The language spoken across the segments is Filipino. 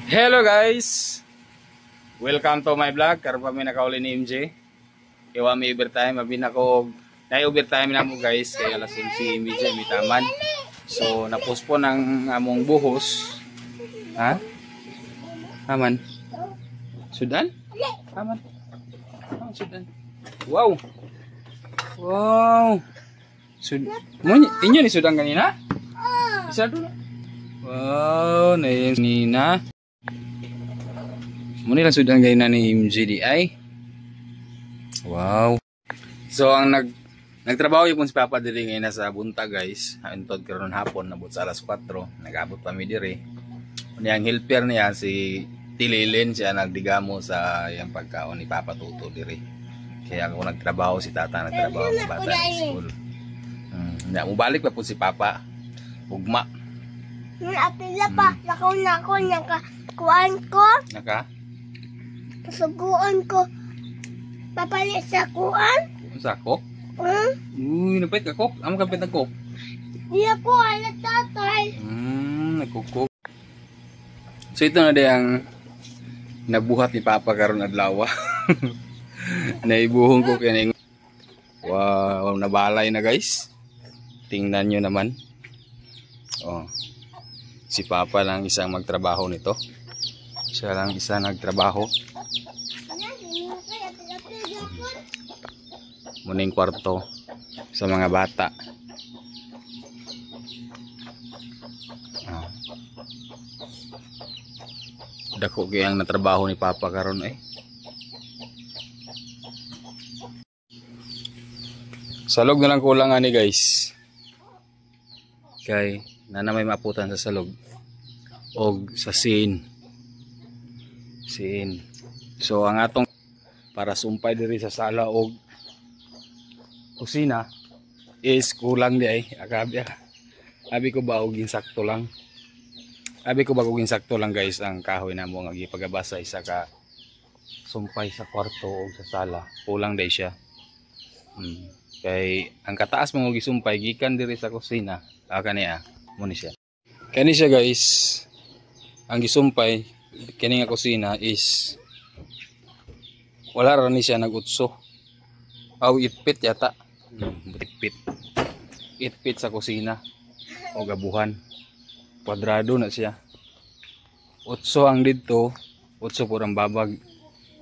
Hello guys! Welcome to my vlog. Karoon kami nakauli ni MJ. Kaya may overtime. Mabin ako na-overtime na mo guys. Kaya alas 11 MJ may taman. So napospon ang among buhos. Ha? Aman? Sudan? Aman? Sudan. Wow! Wow! Inyo ni Sudan kanina? Isa doon. Wow! Naiyan nina. Muna lang Sudan ganyan na ni MJDI. Wow. So ang nagtrabaho yung si Papa diri ngayon sa bunta guys. Hantod karon hapon nabot sa alas 4. Nagabot pa mi diri. Ang helper niya si Tililin siya nagdigamo sa yang pagkaon ni Papa Tuto diri. Kaya ako nagtrabaho si Tata nagtrabaho sa bata sa school. Mo balik pa po si Papa. Ugma. Apila pa, lakaw na ako kuan ko. Naka? Pasuguan ko. Papalit sa kuan. Sa kok? Uy, napait ka kok? Amo kapit na kok? Di ako alat tatay. Nagkukok. So ito na yung nabuhat ni Papa karon adlaw. Naibuhong ko kaya na. Wow, nabalay na guys. Tingnan nyo naman. Oh. Si Papa lang isang magtrabaho nito. Siya lang isa nagtrabaho. Muning kwarto sa mga bata. Dako kayang natrabaho ni Papa karon eh. Salog na lang kulang ani guys. Kay na may maputan sa salog og sa sin. So ang atong para sumpay diri sa sala og kusina is kulang di ay abi ko ba og insakto lang. Abi ko ba og insakto lang guys ang kahoy namo nga gipagabasa isa ka sumpay sa kwarto og sa sala. Kulang day siya. Kay ang kataas mo gisumpay gikan diri sa kusina. Kaniya mo ni siya. Kani siya guys. Ang gisumpay kini nga kusina is wala ra ni siya nagutso. Aw itpit yata. Itpit sa kusina o gabuhan. Kwadrado na siya. Utso ang didto, utso pud ang babag.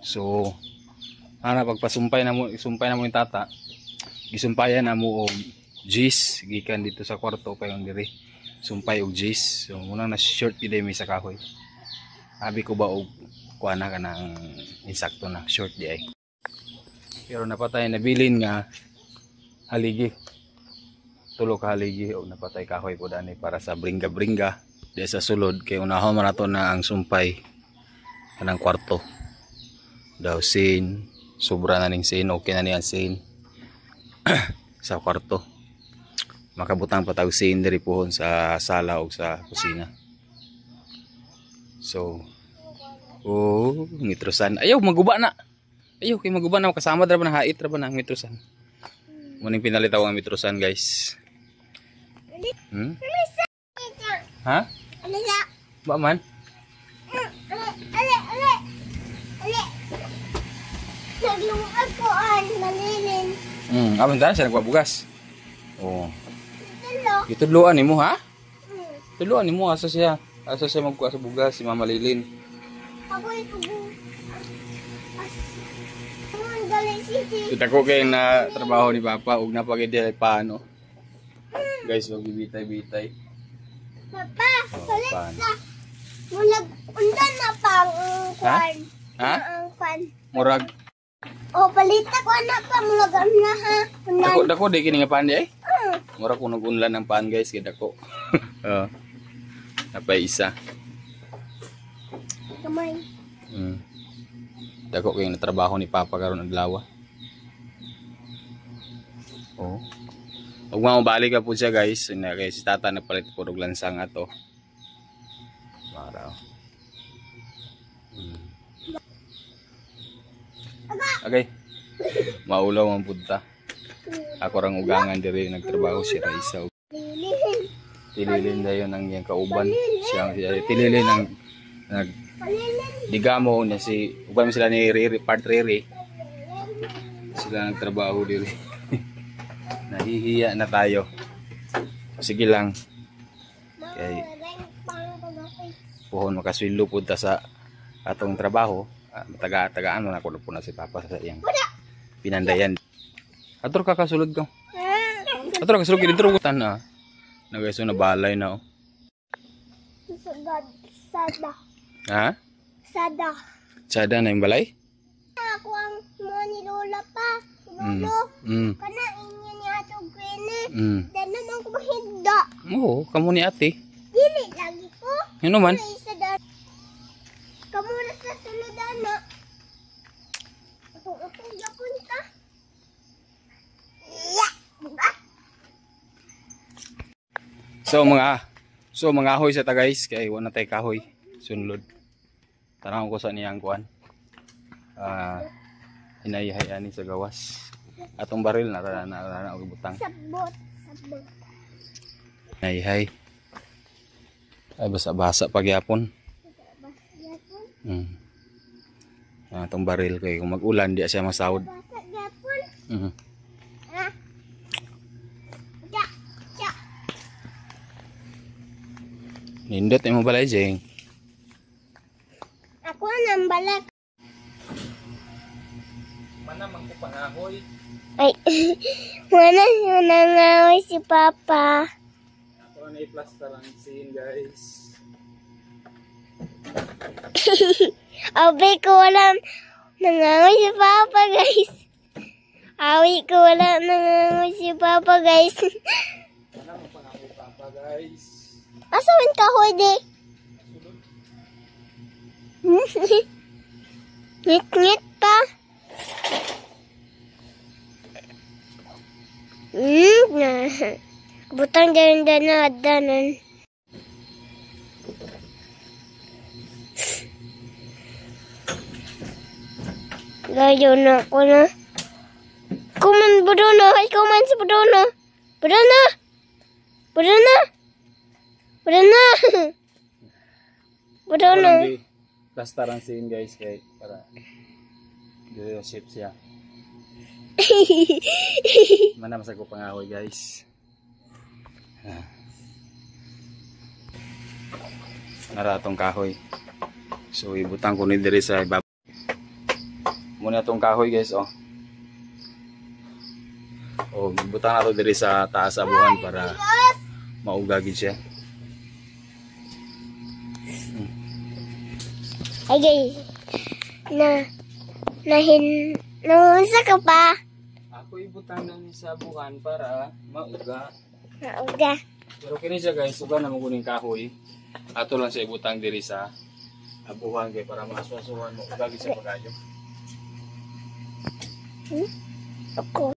So ana pagpasumpay na mo, isumpay na mo yung tata. Gisumpayan na mo og jis gikan dito sa kwarto payon diri. Sumpay og jis. So muna na short gid mi sa kahoy. Abi ko ba og kuana ka ng insakto na short di ay. Pero napatay na bilin nga haligi. Tulo ka haligi o napatay kahoy po dani para sa bringa-bringa di sa sulod kay unahon man nato na ang sumpay kanang kwarto. Daw sin, sobra na ning sin, okay na niyan sin. Sa kwarto. Makabutang pa tawag sin diri pohon sa sala o sa kusina. So mitrosan. Ayaw maguba na. Ayaw kay maguba na kasama ra ba na hait ra ba na mitrosan. Muning pinalitaw ang mitrosan guys. Ha? Ba man? Naglungag ko malilin. Abang daan siya nagbabugas. Oh. Itudloan nimo ha? Tudloan nimo asa siya magkuha sa bugas si Mama Lilin. Ako itubo. Ito ko kayo na trabaho ni Papa ug napagid ay paano. Guys, wag bitay-bitay. Papa, salit sa mulag undan na pang kwan. Ha? Ang kwan. Murag. O palita ko anak pa mulag na ha. Dako di kini nga pan di ay. Murag kunog unlan ng pan guys kay dako. Napay isa. Kamay. Dako kayo na trabaho ni Papa karon adlaw. Oh. Ug mabalik ka po siya guys, kay si Tata nagpalit po og lansang ato. Maraw. Okay. Maulaw ang punta. Ako rang ugangan diri nagtrabaho si Raisa. Tililin dayon ang iyang kauban. Siya tililin ang digamo niya si uban sila ni Riri, part Riri. Sila nagtrabaho diri. Nahihiya na tayo. Sige lang. Kay puhon makasweldo pud ta sa atong trabaho. Taga-tagaan na ko na si Papa sa iyang pinandayan. Ator ka kasulod ko. Ator ka kasulod dito rugutan na. Nagaiso na balay na oh. Sada. Ha? Sada. Sada na yung balay? Ako ang mga ni Lola pa. Lolo. Kana inyo ni Ato Grini. Dan naman ko mahinda. Oo, kamo ni ate. Dili lagi ko. Yun naman. Kamu na sa suludan na. Utong yapon ka. So mga ahoy sa ta guys, kay wala tay kahoy sunlod. Tanaw ko sa niyang kuan. Hinayahay ani sa gawas. Atong baril na og butang. Sabot. Hinayahay. Ay basa-basa pagyapon. Atong baril kay kung mag-ulan di siya masahod. Basa yapon. Nindot mo balay jeng. Ako nang balak. Mana man ko pangahoy. Ay, wala yun nangahoy si Papa. Ako na i-plaster ang scene guys. Awi ko wala nangahoy si Papa guys. Awi ko wala nangahoy si Papa guys. Mana man pangahoy Papa guys. Asa man kahoy di? Ngit-ngit pa. Butang dyan na adanan. Gayo na ako na. Kuman Budono. Ay kuman si Budono. Budono. Budono. Budono. Budono. Plaster ang scene guys kay para dito shape siya. Mana masag ko pangahoy guys. Naratong kahoy. So ibutang ko ni diri sa ibaba. Muna tong kahoy guys oh. Oh, ibutang nato diri sa taas sa buwan para maugagid siya. Ay guys. Naunsa ka pa? Ako ibutang na ni sa buwan para mauga. Nauga. Pero kini siya guys, uga na mo kuning kahoy. Ato lang sa ibutang diri sa abuhan kay para maswasuhan mo ugagid sa pagayo. Ako.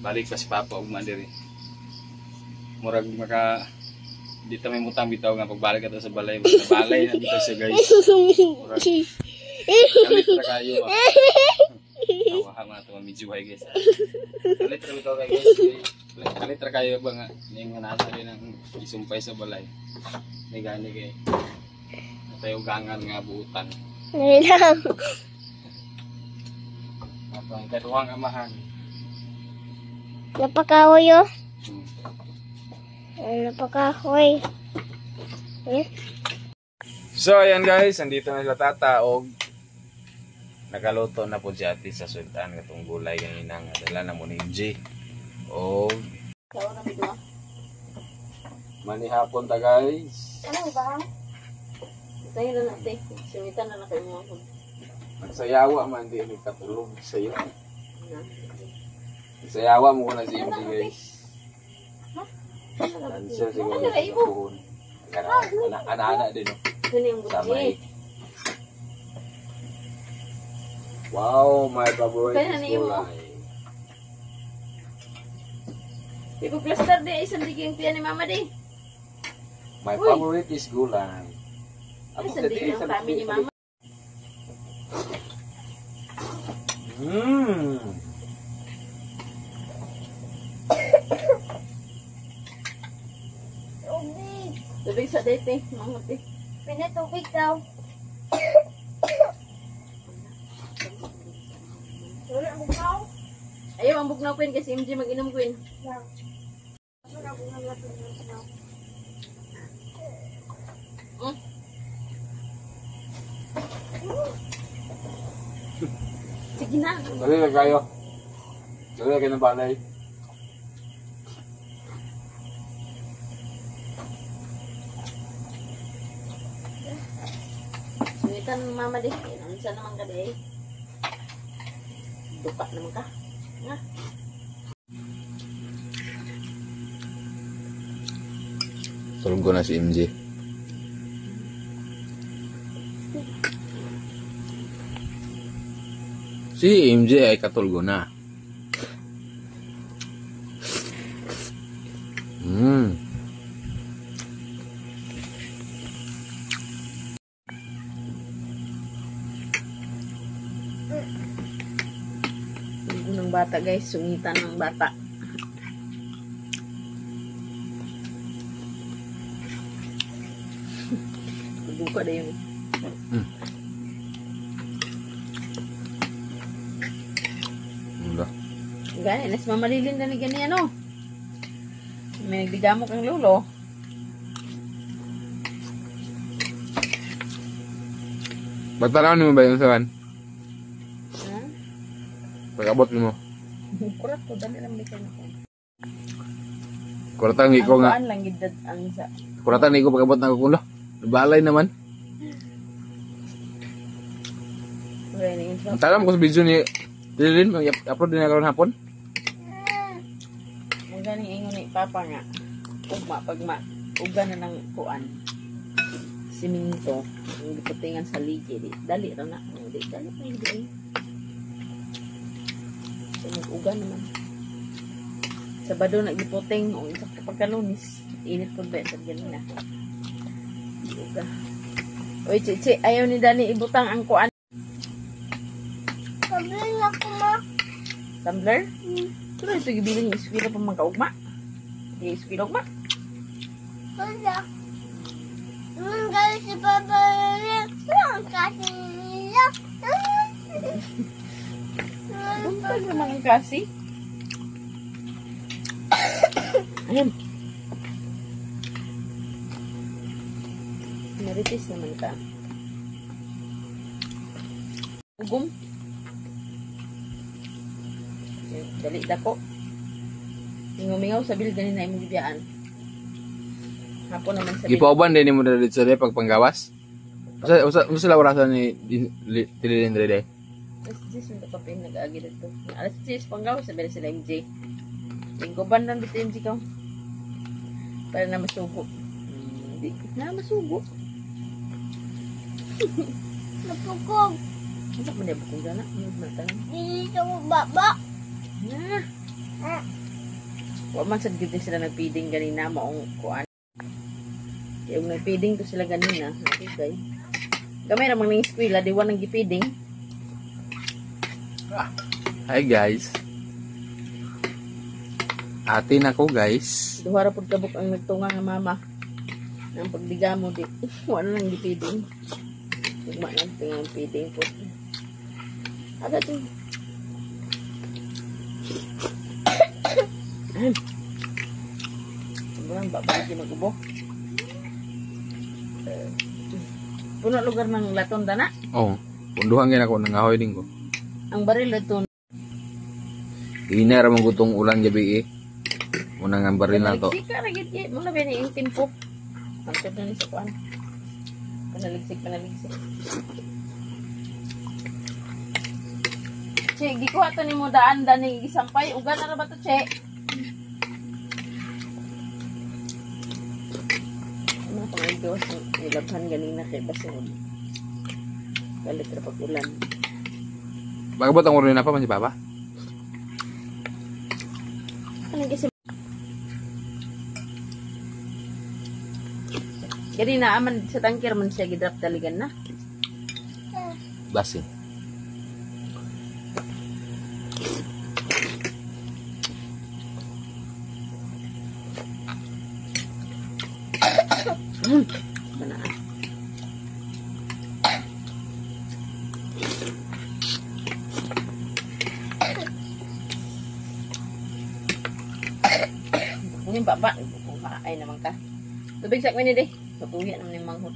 Balik pa si Papa ug man diri. Murag maka dito may mutang bitaw nga pagbalik ato sa balay. Balay na dito siya guys. Murag kalit ra kayo. Tawa nga to medyo hay guys. Kalit ra bitaw guys. Kalit ra kayo ba nga ning nasa din ang isumpay sa balay. May gani kay tayo gangan nga buutan. Ngayon. Ang kaduhang amahan. Napakahoy oh. Napakahoy. So ayan guys, andito na sila tata og nakaluto na po si ate sa sultan katong gulay ganina nga dala na mo ni G. Og manihapon ta guys. Ano ba? Tayo na natin. Sumitan na kayo mo ako. Nagsayawa man di ni katulog sa iyo. Nagsayawa mo na si MG guys. Dancer siguro sa buhon. Anak-anak din. Ano yung Samay. Wow, my favorite Kaya is na mo. gulay. Ipo-plaster di ay sandiging piyan ni Mama di. My favorite is gulay. Ay sandiging ang kami ni Mama. Tubig sa date, mga ti. Pinatubig daw. Wala ang bukaw. Ayaw, ang bugnaw Queen kasi MJ mag-inom Queen. Yan. Wala ang bukaw. Sige na. Dali lang kayo. Dali lang kayo ng balay. Sumitan mama deh. Ano naman ka deh? Duka naman ka. Nga. Tulog ko na si MJ. Si MJ ay katulgo na. Ligo ng bata guys. Sungitan ng bata. Buka na yun. Wala. Gani, nas mamalilin na ni gani ano. May nagdigamo kang lolo. Magtanaw mo ba yung sawan? Ha? Pag-abot mo. Kurat ko, dali lang may kayo ko. Kuratan Ang ko nga. kuan lang gidad ang isa. Kuratan ko pag-abot na kukulo. Balay naman. Okay, na yun. Ang talam ko sa video ni Dilin, upload din na karon hapon. Ang galing ingon ni Papa nga. Pagma. Uga na ng kuan. Siminto. Ang giputingan sa ligi. Dali ra na. Dali pa hindi. So, mag-uga naman. Sabado na giputing. O, isa pagkalunis. Init po ba? Sa ganina. Uga. Uy, Chichi. Ayaw ni Dani ibutang ang kuan. Sabi na ko ma. Tumbler? Pero ito gibilang yung eskwila pa magkaugma. Yung eskwila ugma. Wala. Naman galing si Papa Lili. Walang kasi nila. Buntag naman ang kasi. Ayan. Maritis naman ka. Ugom. Dali dako. Mingaw sa bil ganin na imong gibiyaan. Hapon naman sa bil. Gipauban din mo dali sa pag panggawas. Usa sila orasan ni Dilin dre. Alas 10 yung kapapin nag-agi dito. Alas 10 panggaw sabi sila MJ. Linggoban lang dito MJ ka. Para na masugo. Hindi na masugo. Napukog. Ano ba na bukong gana? Ano ba tanong? Dito ko baba. Wa man sad gid sila nagpiding ganina maong kuan. Yung nagpiding to sila ganina, nakikay. Gamay ra man ning eskwela di wa nang gipiding. Hi guys. Atin ako guys. Duha ra pud kabuk ang nagtunga nga mama. Nang pagdigamo di wa na nang gipiding. Ugma nang tingang piding pud. Aga din. Sobrang babay din mag-ubo. Puno lugar ng laton dana. Oh, punduhan gyud ako nangahoy din ko. Ang baril laton. Ina ra man gutong ulan gabi eh. Una nga baril na to. Sika ra gid mo na bini ang timpo. Pantod na ni sa kuan. Panaligsik. Che, gikuha to ni mo daan ni isampay ugan na ra ba to, che? Ano pa nga ito nilabhan ganina kay basod. Galit ra pag ulan. Bagabot ang urin na pa man si Papa. Ano kasi ganina aman sa tangkir man siya gidrap daligan na. Basin. Banaan. yung papa. Ay naman ka. Tubig sak mini di. Patuya naman yung manghot.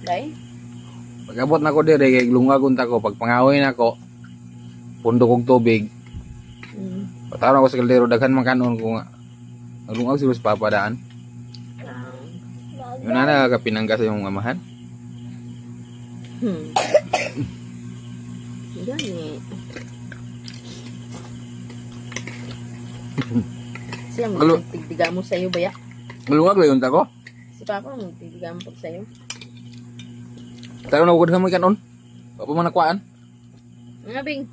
Dai? Pag-abot na ko dire, kay lungagon ta ko. Pag pangahoy na ko, pundo kong tubig. Pataron ko sa kaldero, daghan man kanon ko nga. Naglungag siguro sa papadaan. Yung nana kapinangga sa yung amahan. Gani. Siya mo, tigdiga mo sa'yo ba ya? Malungag lang yun ta ko. Si Papa mo, tigdiga mo pag sa'yo. Taron ako daghan man kanon. Papa man nakuhaan. Nga, Bing.